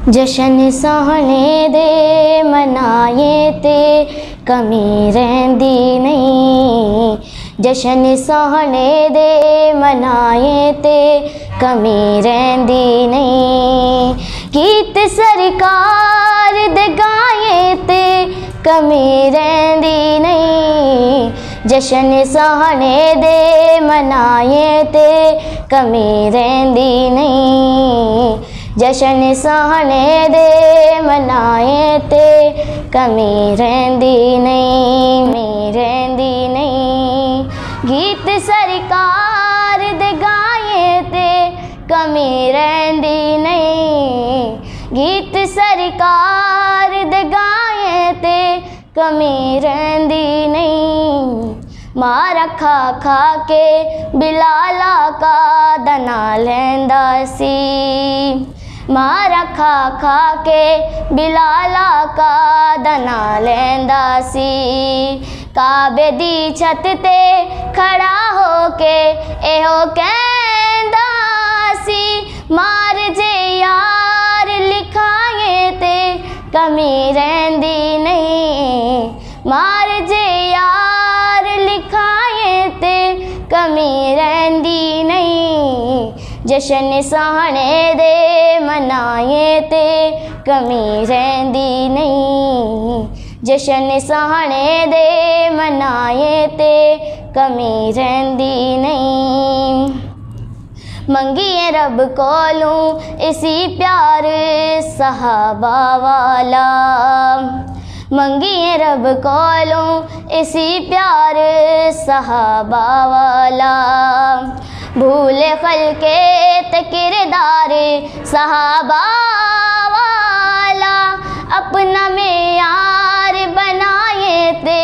जशन सोहने दे मनाए ते कमी रहंदी नहीं। जशन सोहने दे मनाए ते कमी रहंदी नहीं। गीत सरकार दे गाए ते कमी रहंदी नहीं। जशन सोहने दे मनाए ते कमी रहंदी नहीं। जशन सोहने दे मनाए ते कमी रहंदी नहीं, रहंदी नहीं। गीत सरकार दे गाए ते कमी रहंदी नहीं। गीत सरकार दे गाए ते कमी रहंदी नहीं। मार खा खा के बिलाला का दना लैंदा सी। मार खा खा के बिलाला का दना लैंदा सी। काबे दी छत ते खड़ा हो के एहो कहंदा सी, मार जे यार लिखाए ते कमी रहंदी नहीं। मार जे यार लिखाए ते कमी रहंदी नहीं। जशन सोहने दे मनाए ते कमी रहंदी नहीं। जशन सोहने दे मनाए ते कमी रहंदी नहीं। मंगिए रब कोलूं इसी प्यार सहाबा वाला। मंगिए रब कोलूं इसी प्यार सहाबा वाला। भूले खल्के ते किरदार सहाबा वाला। अपना मेयार बनाए ते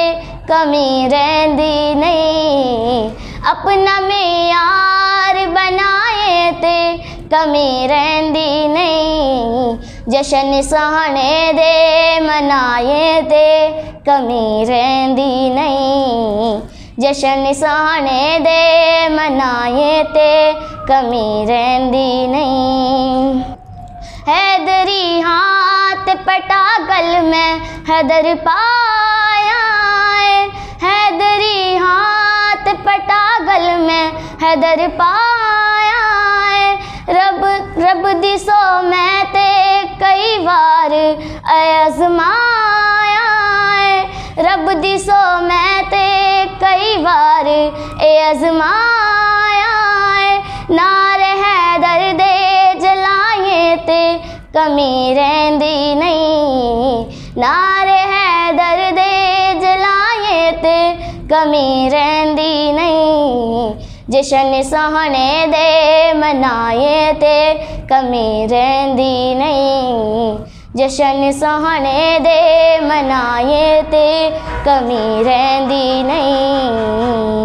कमी रहंदी नहीं। अपना मेयार बनाए ते कमी रहंदी नहीं। जशन सोहने दे मनाए ते कमी रहंदी नहीं। जशन सोहने दे मनाए ते कमी रहंदी नहीं। हैदरी हाथ पटा गल में हैदर पाया है। हैदरी हाथ पटा गल में हैदर पाया है। रब दिसो मैं ते कई बार आजमाया है। रब दिसो मैं ते कई बार आजमाया है। नार हैदर दे जलाए ते कमी रहंदी नहीं। नार हैदर दे जलाए ते कमी रहंदी नहीं। जशन सोहने दे मनाए ते कमी रहंदी नहीं। जशन सोहने दे मनाए ते कमी रहंदी नहीं।